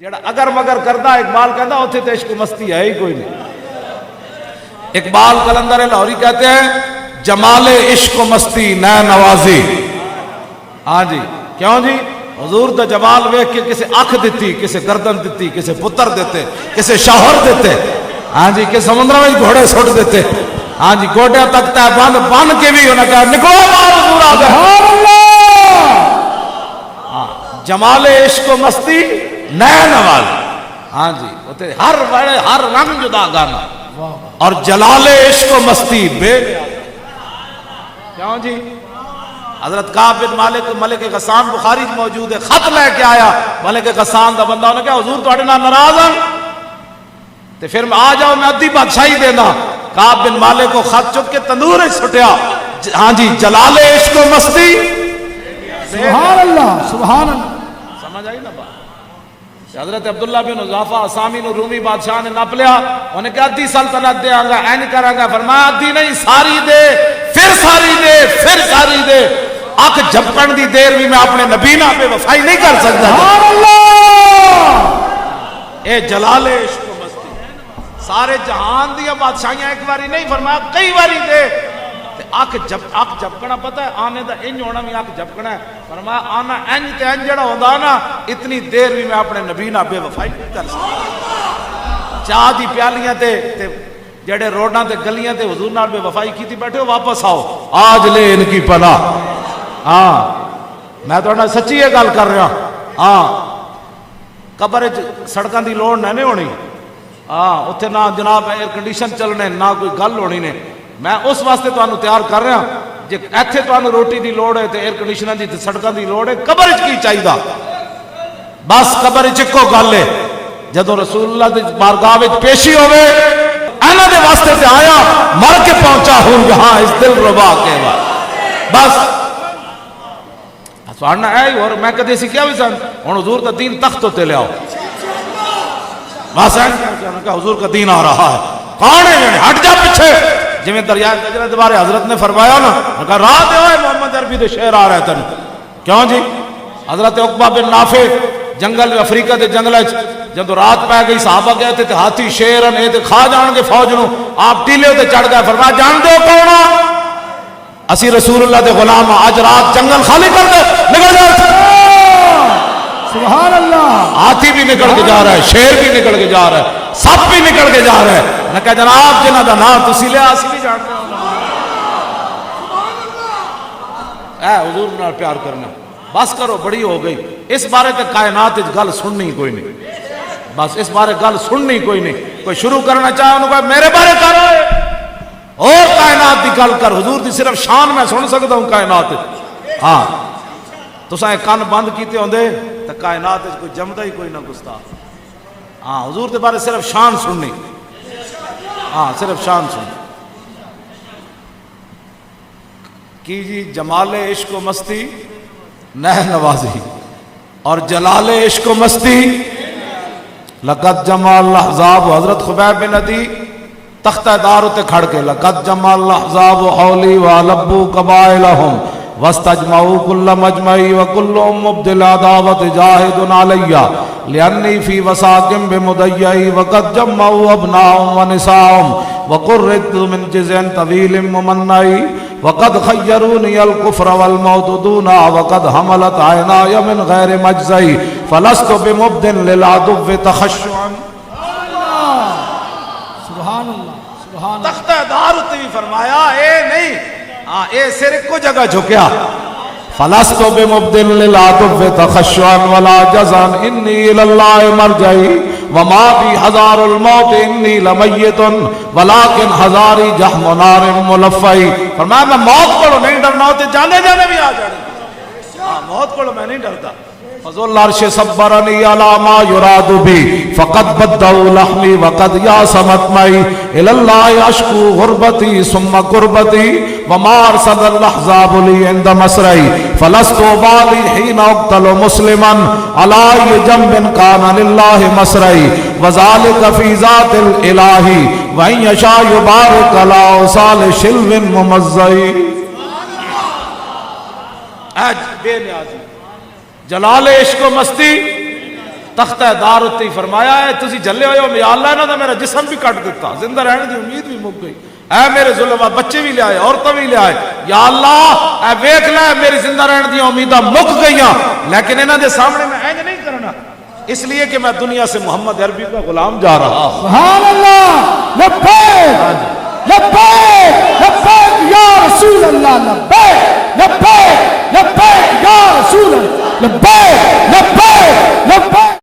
جڑا اگر مگر کردا اقبال کہتا اتنے تو عشق مستی ہے ہی کوئی نہیں. اقبال قلندر لاہوری کہتے ہیں جمال عشق و مستی نہ نوازی. ہاں جی کیوں جی حضور دا جمال ویکھ کے کسے اکھ دیتی, کسے گردن دیتی, کسے پتر دیتے, کسے شوہر دیتے, ہاں جی کہ سمندر میں گھوڑے سٹ دیتے, ہاں جی گوڈے تک تے بن کے بھی انہاں کہا نکلو باہر حضور آ گئے. ہاں جمال عشق و مستی نئے نواز. ہاں جی ہوتے ہر بڑے ہر رنگ جدا گانا اور جلال عشق و مستی بے. کیوں جی حضرت کعب بن مالک ملک غسان بخاری موجود ہے, خط لے کے آیا ملک غسان دا بندہ, انہوں نے کہا حضور تواڈے نال ناراض ہاں تے پھر آ جاؤ میں ادھی بادشاہی دینا. کعب بن مالک کو خط چک کے تندور وچ سٹیا. ہاں جی جلال عشق و مستی سبحان اللہ سبحان اللہ. سمجھ آئی نا بات. حضرت عبداللہ بن حذافہ اسامی نو رومی بادشاہ نے نپ لیا, انہیں کہا ادھی سلطنت دے آنگا این کرا گا, فرمایا ادھی نہیں ساری دے, پھر ساری دے, پھر ساری دے. اکھ جھپکن دی دیر بھی میں اپنے نبی نہ بے وفائی نہیں کر سکتا. سبحان اللہ. اے جلال عشق و مستی سارے جہان دیا بادشاہیاں ایک باری نہیں, فرمایا کئی باری دے. اکھ جھپکنا پتہ ہے آنے دا انج ہونا بھی اکھ جھپکنا ہے, فرمایا آنا انج تے انج جڑا ہوندا نا اتنی دیر بھی میں اپنے نبی نہ بے وفائی نہیں کر سکتا. چاہ دی پیالیاں تے جڑے روڈاں تے گلیاں تے حضور نال بے وفائی کیتی بیٹھے ہو, واپس آؤ آج لے ان کی پناہ. ہاں میں تو سچی یہ گل کر رہا. ہاں قبر سڑکاں دی لوڑ نہیں ہونی. ہاں اتنے نہ جناب ایئر کنڈیشن چلنے نہ کوئی گل ہونی نے. میں اس واسطے تمہیں تیار کر رہا جی ایتھے تمہیں روٹی دی لوڑ ہے تو ایئر کنڈیشنر دی سڑکاں دی لوڑ ہے, قبر کی چاہیے بس. قبر چکو گل ہے جدو رسول اللہ دی بارگاہ وچ پیشی ہوئے انہاں دے واسطے سے آیا مر کے پہنچا ہوں یہاں اس دل ربا کے بعد بس. سوارنا ہے اور میں کدے سیکھیا بھی سن ہن حضور دا دین تخت تے لے آؤ بس. کہ حضور کا دین آ رہا ہے, کون ہے ہٹ جا پیچھے. جی میں دریائے گجرہ دوبارے حضرت نے فرمایا نا, کہا راہ دے ہوئے محمد عربی دے شہر آ رہے تن. کیوں جی حضرت عقبہ بن نافع جنگل افریقہ دے جنگل جب رات پہ گئی صحابہ گئے تھے ہاتھی شیرن اے تے کھا جان گے فوج نو, آپ ٹیلے تے چڑھ گئے, فرمایا جان دو کون اسی رسول اللہ دے غلام, آج رات جنگل خالی کر دے نکل جا. سبحان اللہ. ہاتھی بھی نکل کے جا رہا ہے, شیر بھی نکل کے جا رہا ہے, سب بھی نکل کے جا رہا ہے. میں کہا جناب جنہ دا نام تسی لیا اسی بھی جانتے ہیں. اے حضور نال پیار کرنا بس کرو, بڑی ہو گئی. اس بارے تے کائنات گل سننی کوئی نہیں, بس اس بارے گل سننی کوئی نہیں. کوئی شروع کرنا چاہے انہوں کہا میرے بارے کرو اور کائنات دی گل کر. حضور دی صرف شان میں سن سکتا ہوں کائنات. ہاں تو سائے کان بند کیتے ہوں دے تو کائنات کوئی جمدہ ہی کوئی نہ گستا. ہاں حضور دے بارے صرف شان سننی, ہاں صرف شان سننی کی جی. جمال عشق و مستی نہ نوازی اور جلال عشق و مستی لقد جمال الاحزاب. حضرت خبیب بن عدی تختہ دار تے کھڑ کے لقد جمال الاحزاب حولی ولبوا قبائلهم واستجمعوا كل مجمعي وكل مبدل عداوة جاهد علي لأني في وساق بمضيعي وقد جمعوا أبناءهم ونساءهم وقررت من جزء طويل ممنعي وقد خيروني الكفر والموت دونا وقد حملت عيناي من غير مجزي فلست بمبدل للعدو تخشعا. سبحان اللہ سبحان اللہ. تختہ دار تے بھی فرمایا اے نہیں, ہاں اے سر کو جگہ جھکیا. فلست بمبدل للعدو تخشعا ولا جزعا انی الاللہ مرجعی وما بی ہزار الموت انی لمیت ولیکن ہزاری جہم نار ملفعی. فرمایا میں موت کو نہیں ڈرنا ہوتے, جانے جانے بھی آ جانے. ہاں موت کو میں نہیں ڈرتا. فضل العرش صبرنی علی ما یراد بی فقد بدعوا لحمی وقد یاسمت مئی الاللہ اشکو غربتی ثم قربتی وما ارسل الاحزاب لی عند مسرعی فلست بالی حین اقتل مسلما علی جنب کان للہ مسرعی وذالک فی ذات الالہی وَإِن يَشَاء يُبَارِكَ عَلَىٰ أَوْصَالِ شِلْوٍ مُمَزَّعِ. بے نیازی جلال عشق و مستی تختہ دار اتنے فرمایا ہے تسی جلے ہوئے ہو یا اللہ انہاں دا میرا جسم بھی کٹ دیتا زندہ رہنے دی امید بھی مک گئی اے میرے ظلمہ بچے بھی لے آئے عورتیں بھی لے آئے یا اللہ اے ویکھ لے میری زندہ رہنے دی امیداں مک گئیاں لیکن انہاں دے سامنے میں اینج نہیں کرنا اس لیے کہ میں دنیا سے محمد عربی کا غلام جا رہا ہوں سبحان اللہ لبیک لبیک لبیک یا رسول اللہ لبیک لبیک لبیک یا رسول اللہ لبیک